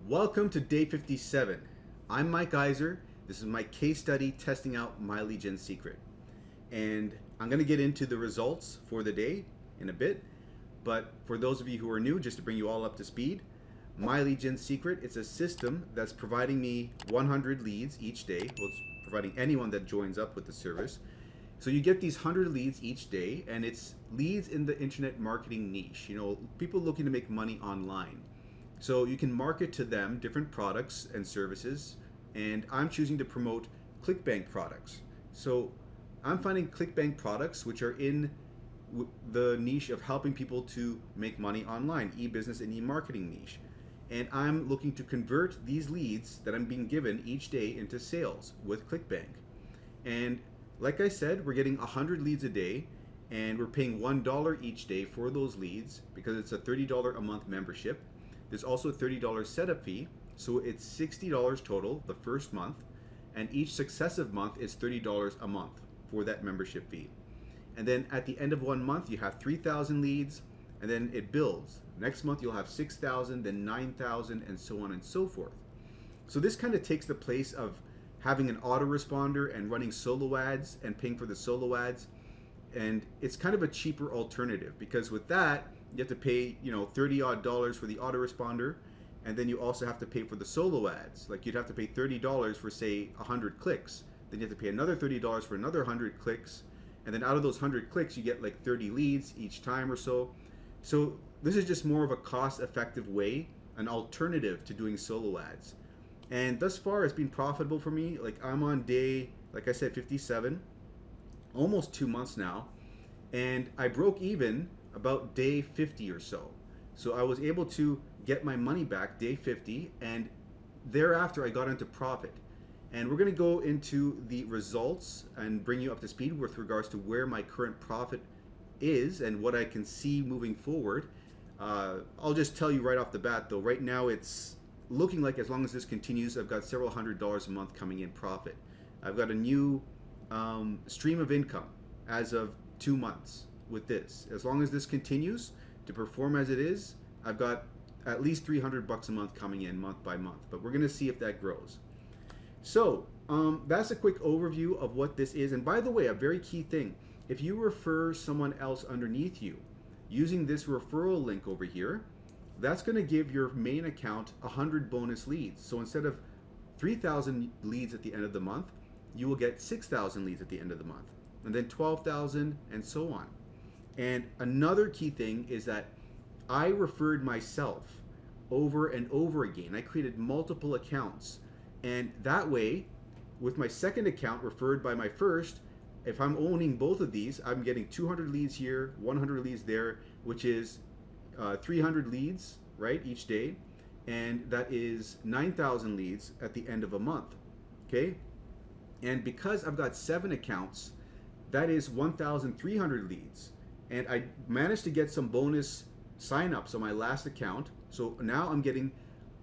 Welcome to day 57. I'm Mike Iser. This is my case study testing out My Lead Gen Secret. And I'm going to get into the results for the day in a bit. But for those of you who are new, just to bring you all up to speed, My Lead Gen Secret, it's a system that's providing me 100 leads each day. Well, it's providing anyone that joins up with the service. So you get these 100 leads each day, and it's leads in the internet marketing niche. You know, people looking to make money online. So you can market to them different products and services, and I'm choosing to promote ClickBank products. So I'm finding ClickBank products which are in the niche of helping people to make money online, e-business and e-marketing niche. And I'm looking to convert these leads that I'm being given each day into sales with ClickBank. And like I said, we're getting 100 leads a day, and we're paying $1 each day for those leads because it's a $30 a month membership. There's also a $30 setup fee, so it's $60 total the first month, and each successive month is $30 a month for that membership fee. And then at the end of 1 month, you have 3,000 leads, and then it builds. Next month, you'll have 6,000, then 9,000, and so on and so forth. So this kind of takes the place of having an autoresponder and running solo ads and paying for the solo ads. And it's kind of a cheaper alternative because with that, you have to pay, $30 odd for the autoresponder, and then you also have to pay for the solo ads. Like you'd have to pay $30 for say 100 clicks. Then you have to pay another $30 for another 100 clicks. And then out of those 100 clicks, you get like 30 leads each time or so. So this is just more of a cost-effective way, an alternative to doing solo ads. And thus far, it's been profitable for me. Like I'm on day, like I said, 57, almost 2 months now. And I broke even about day 50 or so. So I was able to get my money back day 50, and thereafter I got into profit. And we're going to go into the results and bring you up to speed with regards to where my current profit is and what I can see moving forward. I'll just tell you right off the bat though, right now it's looking like as long as this continues, I've got several $100s a month coming in profit. I've got a new stream of income as of 2 months with this. As long as this continues to perform as it is, I've got at least $300 a month coming in month by month, but we're going to see if that grows. So that's a quick overview of what this is. And by the way, a very key thing, if you refer someone else underneath you using this referral link over here, that's going to give your main account 100 bonus leads. So instead of 3,000 leads at the end of the month, you will get 6,000 leads at the end of the month, and then 12,000 and so on. And another key thing is that I referred myself over and over again. I created multiple accounts, and that way, with my second account referred by my first, if I'm owning both of these, I'm getting 200 leads here, 100 leads there, which is 300 leads, right, each day, and that is 9,000 leads at the end of a month, okay? And because I've got 7 accounts, that is 1,300 leads. And I managed to get some bonus signups on my last account. So now I'm getting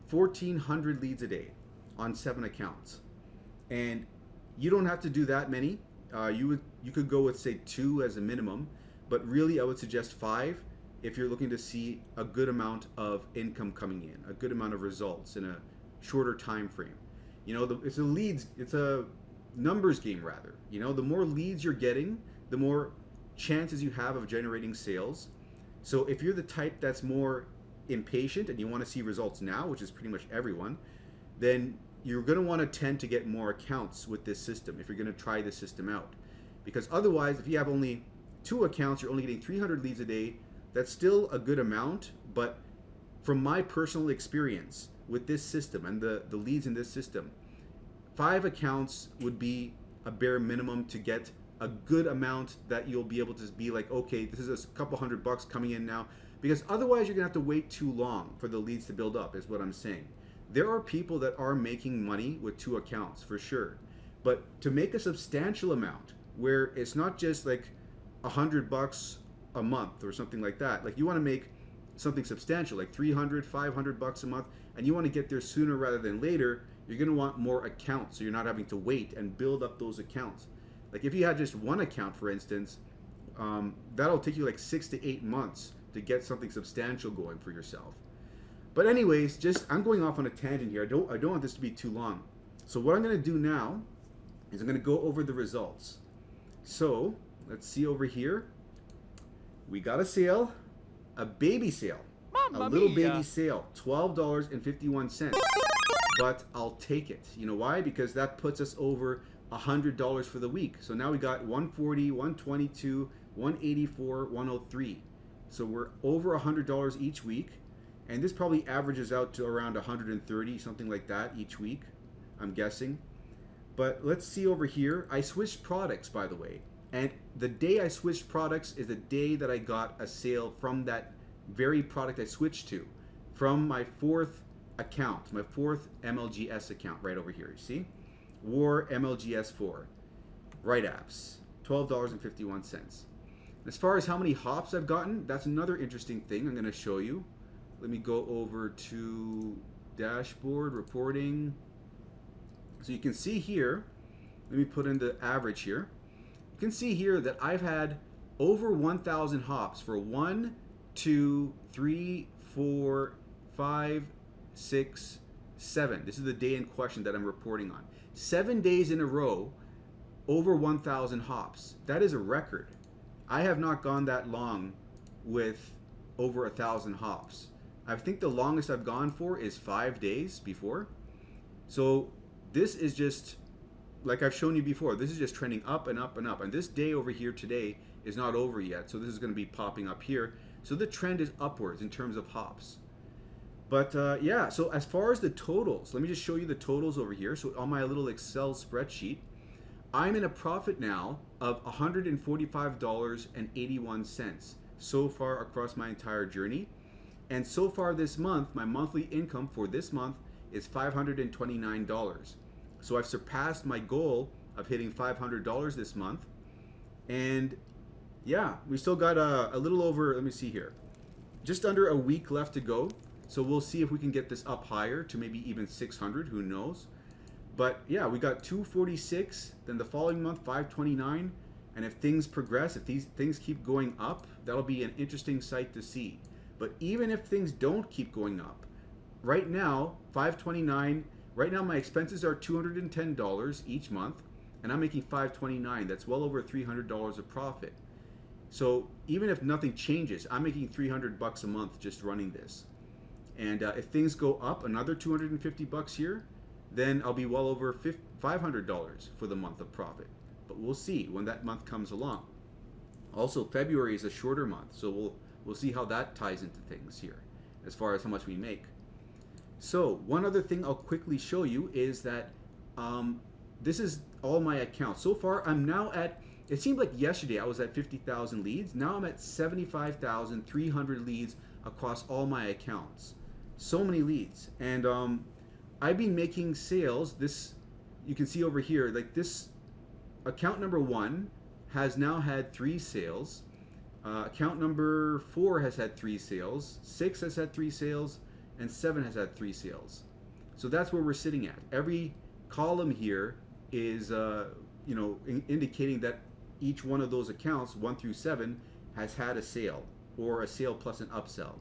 1,400 leads a day on 7 accounts. And you don't have to do that many. You could go with say 2 as a minimum, but really I would suggest 5 if you're looking to see a good amount of income coming in, a good amount of results in a shorter time frame. It's a numbers game rather. The more leads you're getting, the more chances you have of generating sales. So if you're the type that's more impatient and you want to see results now, which is pretty much everyone, then you're going to want to tend to get more accounts with this system if you're going to try this system out. Because otherwise, if you have only 2 accounts, you're only getting 300 leads a day. That's still a good amount, but from my personal experience with this system and the leads in this system, 5 accounts would be a bare minimum to get a good amount that you'll be able to be like, okay, this is a couple $100 coming in now, because otherwise you're gonna have to wait too long for the leads to build up, is what I'm saying. There are people that are making money with 2 accounts for sure, but to make a substantial amount where it's not just like $100 a month or something like that, like you want to make something substantial like 300, $500 a month, and you want to get there sooner rather than later, you're going to want more accounts so you're not having to wait and build up those accounts. Like if you had just 1 account, for instance, that'll take you like 6 to 8 months to get something substantial going for yourself. But anyways, just I'm going off on a tangent here. I don't want this to be too long. So what I'm going to do now is I'm going to go over the results. So let's see over here. We got a sale, a baby sale, a little baby sale, $12.51. But I'll take it. You know why? Because that puts us over $100 for the week. So now we got 140, 122, 184, 103. So we're over $100 each week. And this probably averages out to around 130, something like that each week, I'm guessing. But let's see over here. I switched products, by the way. And the day I switched products is the day that I got a sale from that very product I switched to, from my fourth account, my fourth MLGS account right over here. You see? War MLGS 4. Right apps. $12.51. As far as how many hops I've gotten, that's another interesting thing I'm going to show you. Let me go over to dashboard reporting. So you can see here, let me put in the average here. You can see here that I've had over 1,000 hops for 1, 2, 3, 4, 5, 6, 7. This is the day in question that I'm reporting on. 7 days in a row, over 1,000 hops. That is a record. I have not gone that long with over 1,000 hops. I think the longest I've gone for is 5 days before. So this is just, like I've shown you before, this is just trending up and up and up. And this day over here today is not over yet. So this is going to be popping up here. So the trend is upwards in terms of hops. But yeah, so as far as the totals, let me just show you the totals over here. So on my little Excel spreadsheet, I'm in a profit now of $145.81 so far across my entire journey. And so far this month, my monthly income for this month is $529. So I've surpassed my goal of hitting $500 this month. And yeah, we still got a little over, let me see here, just under a week left to go. So we'll see if we can get this up higher to maybe even 600, who knows. But yeah, we got 246, then the following month 529, and if things progress, if these things keep going up, that'll be an interesting sight to see. But even if things don't keep going up, right now 529, right now my expenses are $210 each month, and I'm making $529. That's well over $300 of profit. So even if nothing changes, I'm making $300 a month just running this. And if things go up another $250 here, then I'll be well over $500 for the month of profit. But we'll see when that month comes along. Also, February is a shorter month, so we'll see how that ties into things here as far as how much we make. So one other thing I'll quickly show you is that this is all my accounts. So far, I'm now at, it seemed like yesterday I was at 50,000 leads. Now I'm at 75,300 leads across all my accounts. So many leads. And I've been making sales. This, you can see over here, like this account number 1 has now had 3 sales. Account number 4 has had 3 sales. 6 has had 3 sales. And 7 has had 3 sales. So that's where we're sitting at. Every column here is indicating that each one of those accounts, 1 through 7, has had a sale or a sale plus an upsell.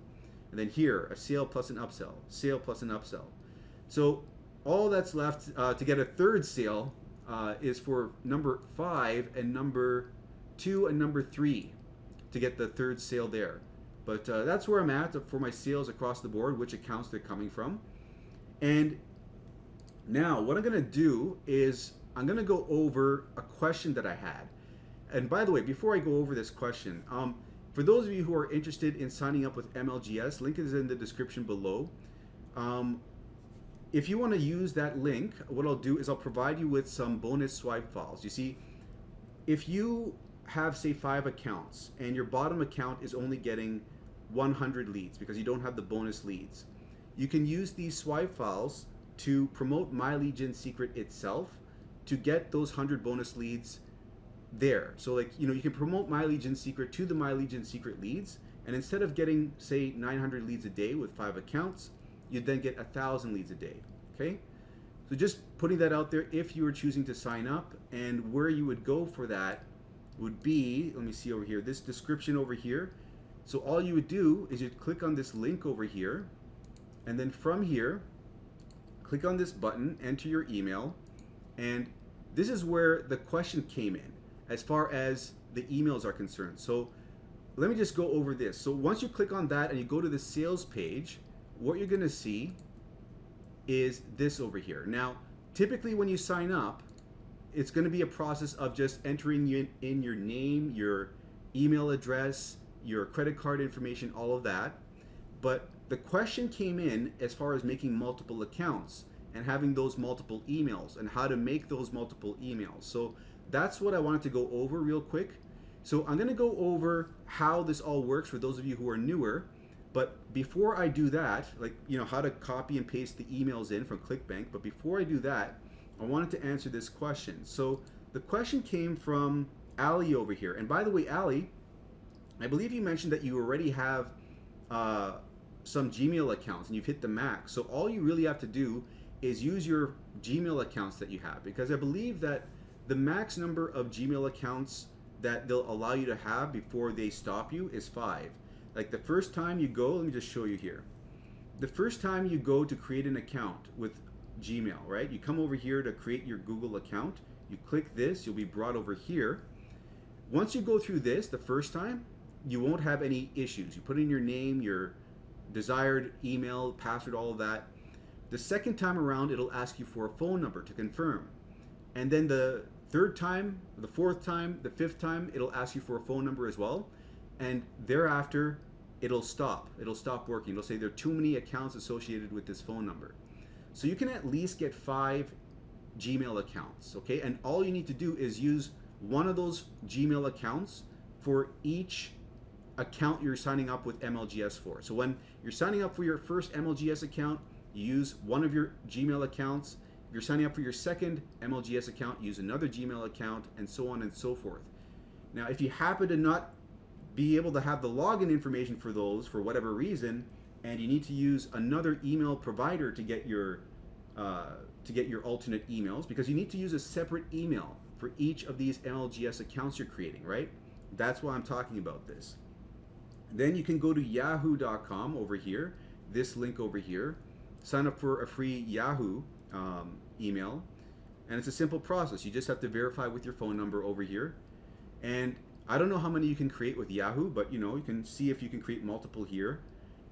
And then here, a sale plus an upsell, sale plus an upsell. So all that's left to get a third sale is for number 5 and number 2 and number 3 to get the third sale there. But that's where I'm at for my sales across the board, which accounts they're coming from. And now what I'm going to do is I'm going to go over a question that I had. And by the way, before I go over this question, for those of you who are interested in signing up with MLGS, link is in the description below. If you want to use that link, what I'll do is I'll provide you with some bonus swipe files. You see, if you have, say, 5 accounts and your bottom account is only getting 100 leads because you don't have the bonus leads, you can use these swipe files to promote My Lead Gen Secret itself to get those 100 bonus leads there. So like, you can promote My Lead Gen Secret to the My Lead Gen Secret leads, and instead of getting, say, 900 leads a day with 5 accounts, you'd then get 1,000 leads a day. Okay, so just putting that out there if you were choosing to sign up. And where you would go for that would be, let me see over here, this description over here. So all you would do is you'd click on this link over here, And then from here, click on this button, enter your email, and this is where the question came in as far as the emails are concerned. So let me just go over this. So once you click on that and you go to the sales page, what you're gonna see is this over here. Now, typically when you sign up, it's gonna be a process of just entering in your name, your email address, your credit card information, all of that. But the question came in as far as making multiple accounts and having those multiple emails and how to make those multiple emails. So that's what I wanted to go over real quick. So I'm gonna go over how this all works for those of you who are newer. But before I do that, like, how to copy and paste the emails in from ClickBank. But before I do that, I wanted to answer this question. So the question came from Ali over here. And by the way, Ali, I believe you mentioned that you already have some Gmail accounts and you've hit the max. So all you really have to do is use your Gmail accounts that you have, because I believe that the max number of Gmail accounts that they'll allow you to have before they stop you is 5. Like the first time you go, let me just show you here. The first time you go to create an account with Gmail, right? You come over here to create your Google account. You click this, you'll be brought over here. Once you go through this the first time, you won't have any issues. You put in your name, your desired email, password, all of that. The second time around, it'll ask you for a phone number to confirm. And then the third time, the fourth time, the fifth time, it'll ask you for a phone number as well. And thereafter, it'll stop. It'll stop working. It'll say there are too many accounts associated with this phone number. So you can at least get 5 Gmail accounts, okay? And all you need to do is use one of those Gmail accounts for each account you're signing up with MLGS for. So when you're signing up for your first MLGS account, you use one of your Gmail accounts. If you're signing up for your second MLGS account, use another Gmail account, and so on and so forth. Now, if you happen to not be able to have the login information for those for whatever reason, and you need to use another email provider to get your alternate emails, because you need to use a separate email for each of these MLGS accounts you're creating, right? That's why I'm talking about this. Then you can go to yahoo.com over here, this link over here, sign up for a free Yahoo email, and it's a simple process. You just have to verify with your phone number over here. And I don't know how many you can create with Yahoo, but you can see if you can create multiple here.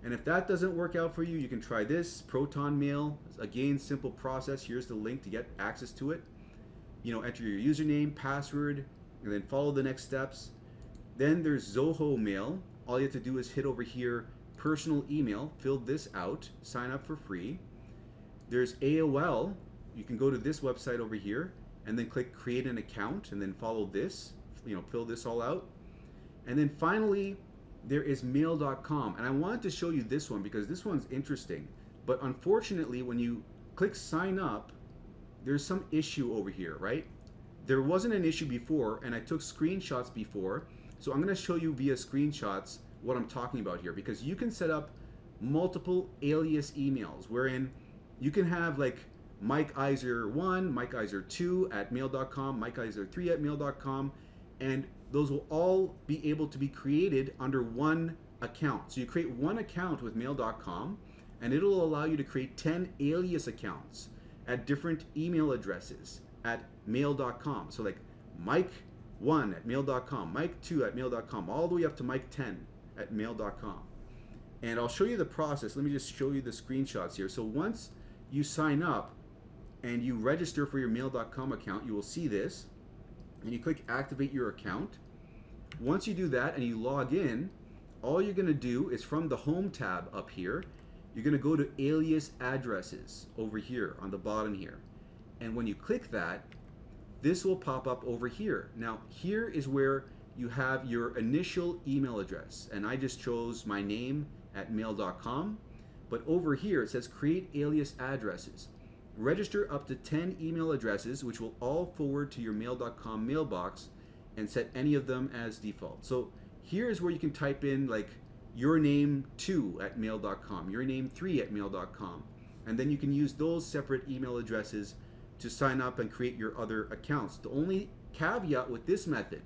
And if that doesn't work out for you, you can try this, Proton Mail. Again, simple process. Here's the link to get access to it. Enter your username, password, and then follow the next steps. Then there's Zoho Mail. All you have to do is hit over here, personal email, fill this out, sign up for free. There's AOL. You can go to this website over here and then click create an account and then follow this, fill this all out. And then finally, there is mail.com. And I wanted to show you this one because this one's interesting. But unfortunately, when you click sign up, there's some issue over here, right? There wasn't an issue before, and I took screenshots before. So I'm going to show you via screenshots what I'm talking about here, because you can set up multiple alias emails wherein you can have like MikeIser1, MikeIser2 at mail.com, MikeIser3 at mail.com, and those will all be able to be created under one account. So you create one account with mail.com, and it'll allow you to create 10 alias accounts at different email addresses at mail.com. So like Mike1 at mail.com, Mike2 at mail.com, all the way up to Mike10 at mail.com. And I'll show you the process. Let me just show you the screenshots here. So once you sign up and you register for your mail.com account, you will see this, and you click activate your account. Once you do that and you log in, all you're going to do is from the home tab up here, you're going to go to alias addresses over here on the bottom here. And when you click that, this will pop up over here. Now, here is where you have your initial email address, and I just chose my name at mail.com. But over here it says create alias addresses. Register up to 10 email addresses, which will all forward to your mail.com mailbox, and set any of them as default. So here's where you can type in like your name 2 at mail.com, your name 3 at mail.com, and then you can use those separate email addresses to sign up and create your other accounts. The only caveat with this method,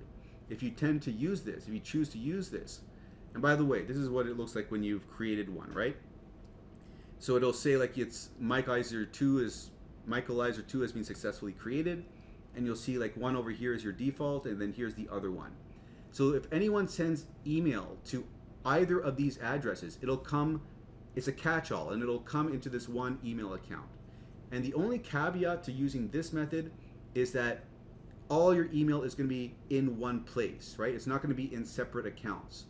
if you tend to use this, if you choose to use this, and by the way, this is what it looks like when you've created one, right? So it'll say like it's Michael Iser 2 has been successfully created, and you'll see like one over here is your default, and then here's the other one. So if anyone sends email to either of these addresses, it'll come, it's a catch-all, and it'll come into this one email account. And the only caveat to using this method is that all your email is going to be in one place, right? It's not going to be in separate accounts.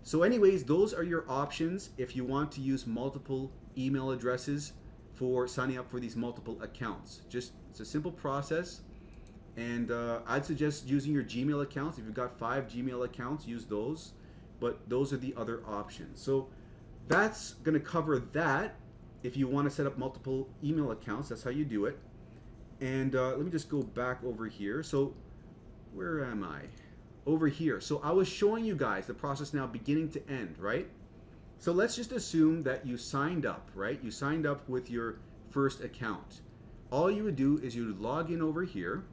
So anyways, those are your options if you want to use multiple email addresses for signing up for these multiple accounts. It's a simple process, and I'd suggest using your Gmail accounts. If you've got 5 Gmail accounts, use those, but those are the other options. So that's going to cover that. If you want to set up multiple email accounts, that's how you do it. And let me just go back over here. So where am I? Over here. So I was showing you guys the process now beginning to end, right? So let's just assume that you signed up, right? You signed up with your first account. All you would do is you would log in over here.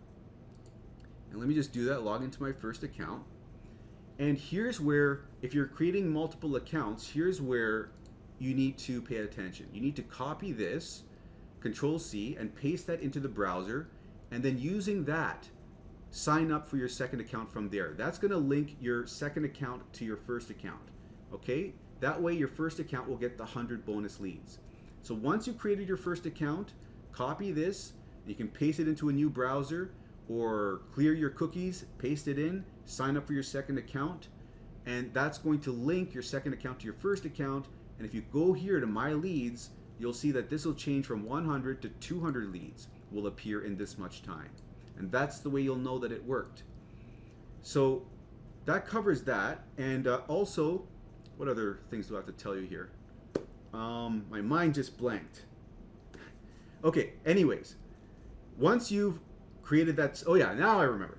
And let me just do that, log into my first account. And here's where, if you're creating multiple accounts, here's where you need to pay attention. You need to copy this, Control C, and paste that into the browser, and then using that, sign up for your second account from there. That's going to link your second account to your first account, okay? That way your first account will get the 100 bonus leads. So once you've created your first account, copy this, you can paste it into a new browser, or clear your cookies, paste it in, sign up for your second account, and that's going to link your second account to your first account. And if you go here to My Leads, you'll see that this will change from 100 to 200 leads will appear in this much time. And that's the way you'll know that it worked. So that covers that. And also, what other things do I have to tell you here? My mind just blanked. Okay, anyways, once you've created that, oh yeah, now I remember.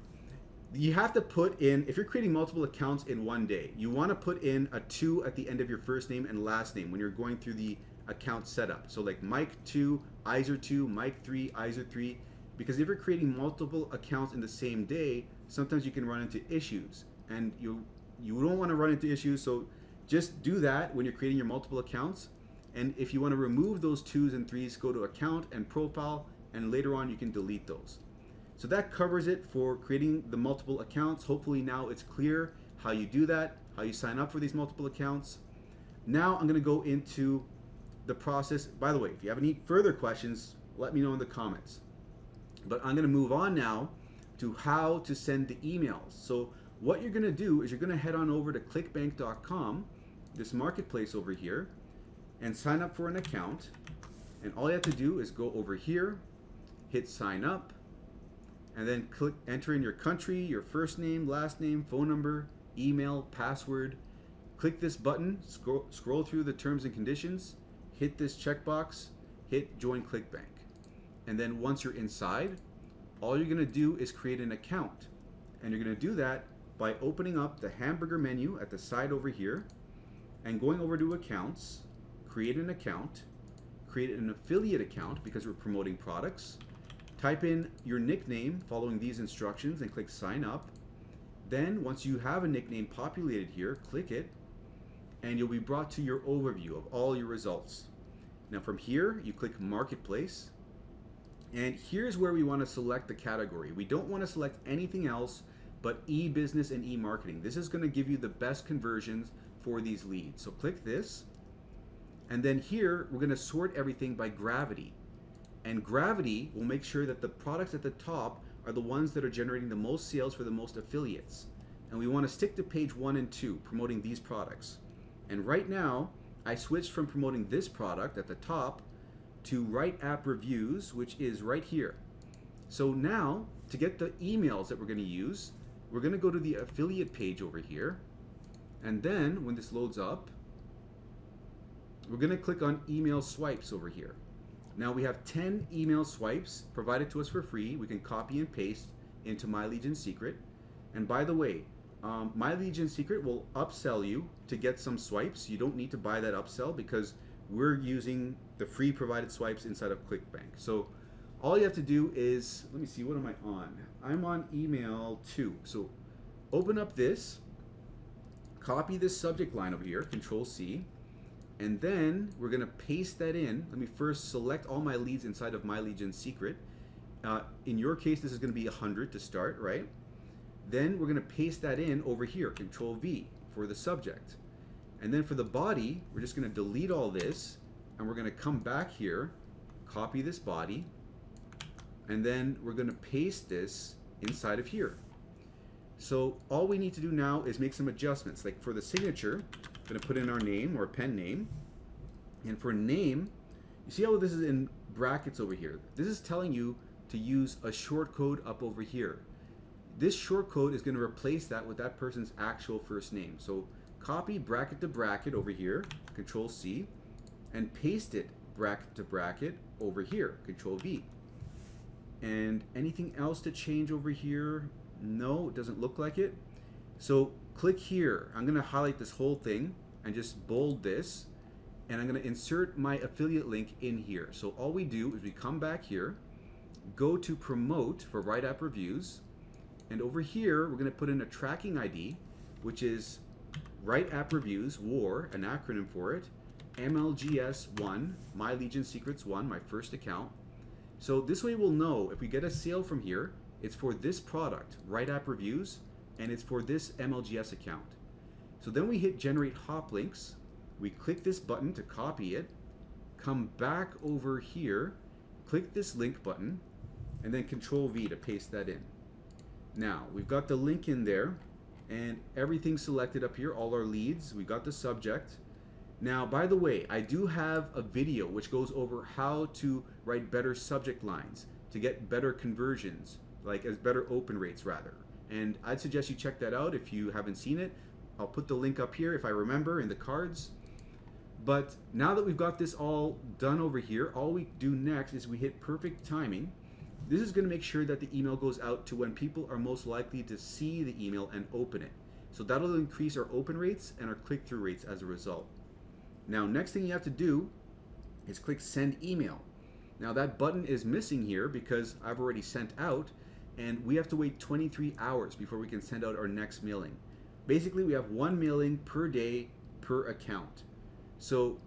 You have to put in, if you're creating multiple accounts in one day, you want to put in a 2 at the end of your first name and last name when you're going through the account setup. So like Mike 2, Iser 2, Mike 3, Iser 3, because if you're creating multiple accounts in the same day, sometimes you can run into issues, and you don't want to run into issues. So just do that when you're creating your multiple accounts. And if you want to remove those 2s and 3s, go to account and profile, and later on you can delete those. So that covers it for creating the multiple accounts. Hopefully now it's clear how you do that, how you sign up for these multiple accounts. Now I'm going to go into the process. By the way, if you have any further questions, let me know in the comments. But I'm going to move on now to how to send the emails. So what you're going to do is you're going to head on over to clickbank.com, this marketplace over here, and sign up for an account. And all you have to do is go over here, hit sign up, and then click enter in your country, your first name, last name, phone number, email, password. Click this button, scroll through the terms and conditions, hit this checkbox, hit join ClickBank. And then once you're inside, all you're going to do is create an account. And you're going to do that by opening up the hamburger menu at the side over here and going over to accounts, create an account, create an affiliate account because we're promoting products. Type in your nickname following these instructions and click sign up. Then once you have a nickname populated here, click it, and you'll be brought to your overview of all your results. Now from here, you click marketplace, and here's where we want to select the category. We don't want to select anything else but e-business and e-marketing. This is going to give you the best conversions for these leads. So click this, and then here we're going to sort everything by gravity. And gravity will make sure that the products at the top are the ones that are generating the most sales for the most affiliates. And we want to stick to page 1 and 2, promoting these products. And right now, I switched from promoting this product at the top to Write App Reviews, which is right here. So now, to get the emails that we're going to use, we're going to go to the affiliate page over here. And then, when this loads up, we're going to click on email swipes over here. Now we have 10 email swipes provided to us for free. We can copy and paste into My Legion Secret. And by the way, My Legion Secret will upsell you to get some swipes. You don't need to buy that upsell because we're using the free provided swipes inside of ClickBank. So all you have to do is, let me see, what am I on? I'm on email 2. So open up this, copy this subject line over here, Control C, And then we're going to paste that in. Let me first select all my leads inside of My Legion Secret. In your case, this is going to be 100 to start, right? Then we're going to paste that in over here, Control V for the subject. And then for the body, we're just going to delete all this, and we're going to come back here, copy this body, and then we're going to paste this inside of here. So all we need to do now is make some adjustments. Like for the signature, I'm going to put in our name or pen name. And for name, you see how this is in brackets over here? This is telling you to use a short code up over here. This short code is going to replace that with that person's actual first name. So copy bracket to bracket over here, Control C, and paste it bracket to bracket over here, Control V. And anything else to change over here? No, it doesn't look like it. So click here. I'm going to highlight this whole thing and just bold this, and I'm going to insert my affiliate link in here. So all we do is we come back here, go to promote for Right App Reviews, and over here we're going to put in a tracking ID, which is Right App Reviews, WAR, an acronym for it, MLGS 1, My Legion Secrets 1, my first account. So this way we'll know if we get a sale from here, it's for this product, Right App Reviews, and it's for this MLGS account. So then we hit Generate Hop Links, we click this button to copy it, come back over here, click this link button, and then Control V to paste that in. Now, we've got the link in there, and everything's selected up here, all our leads, we got the subject. Now, by the way, I do have a video which goes over how to write better subject lines to get better conversions, like as better open rates rather. And I'd suggest you check that out if you haven't seen it. I'll put the link up here if I remember in the cards. But now that we've got this all done over here, all we do next is we hit perfect timing. This is going to make sure that the email goes out to when people are most likely to see the email and open it. So that'll increase our open rates and our click-through rates as a result. Now, next thing you have to do is click Send Email. Now that button is missing here because I've already sent out, and we have to wait 23 hours before we can send out our next mailing. Basically, we have one mailing per day per account. So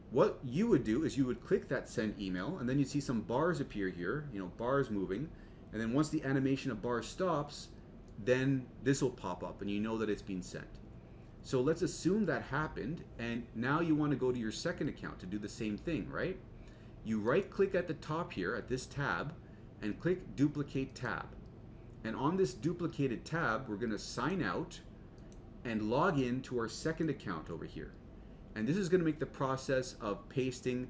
what you would do is you would click that Send Email, and then you see some bars appear here, bars moving, and then once the animation of bars stops, then this will pop up and you know that it's been sent. So let's assume that happened, and now you want to go to your second account to do the same thing, right? You right click at the top here at this tab and click Duplicate Tab. And on this duplicated tab, we're going to sign out and log in to our second account over here. And this is going to make the process of pasting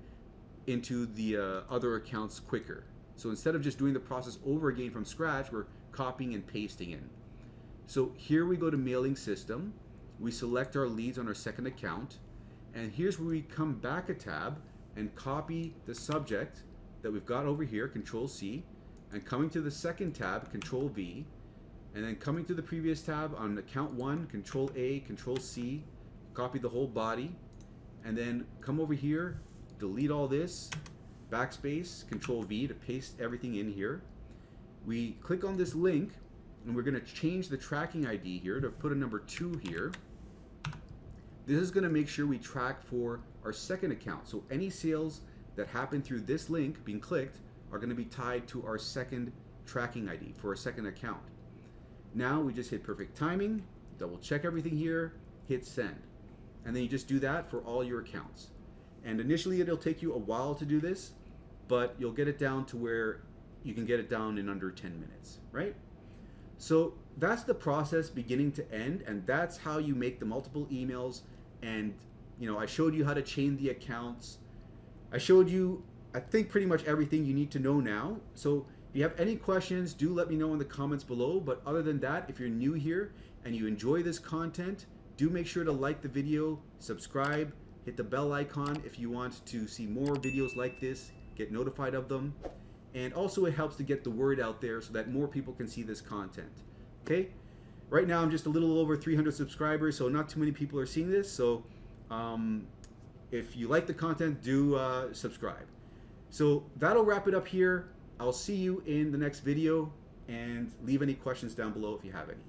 into the other accounts quicker. So instead of just doing the process over again from scratch, we're copying and pasting in. So here we go to Mailing System. We select our leads on our second account, and here's where we come back a tab and copy the subject that we've got over here, Control C, and coming to the second tab, Control V, and then coming to the previous tab on account 1, Control A, Control C, copy the whole body, and then come over here, delete all this, backspace, Control V to paste everything in here. We click on this link, and we're going to change the tracking ID here to put a number 2 here. This is going to make sure we track for our second account. So any sales that happen through this link being clicked are going to be tied to our second tracking ID for our second account. Now we just hit perfect timing, double check everything here, hit send. And then you just do that for all your accounts. And initially it'll take you a while to do this, but you'll get it down to where you can get it down in under 10 minutes, right? So that's the process beginning to end, and that's how you make the multiple emails. And I showed you how to chain the accounts. I showed you, I think, pretty much everything you need to know now. So if you have any questions, do let me know in the comments below. But other than that, if you're new here and you enjoy this content, do make sure to like the video, subscribe, hit the bell icon if you want to see more videos like this, get notified of them. And also it helps to get the word out there so that more people can see this content. Okay? Right now I'm just a little over 300 subscribers, so not too many people are seeing this. So if you like the content, do subscribe. So that'll wrap it up here. I'll see you in the next video, and leave any questions down below if you have any.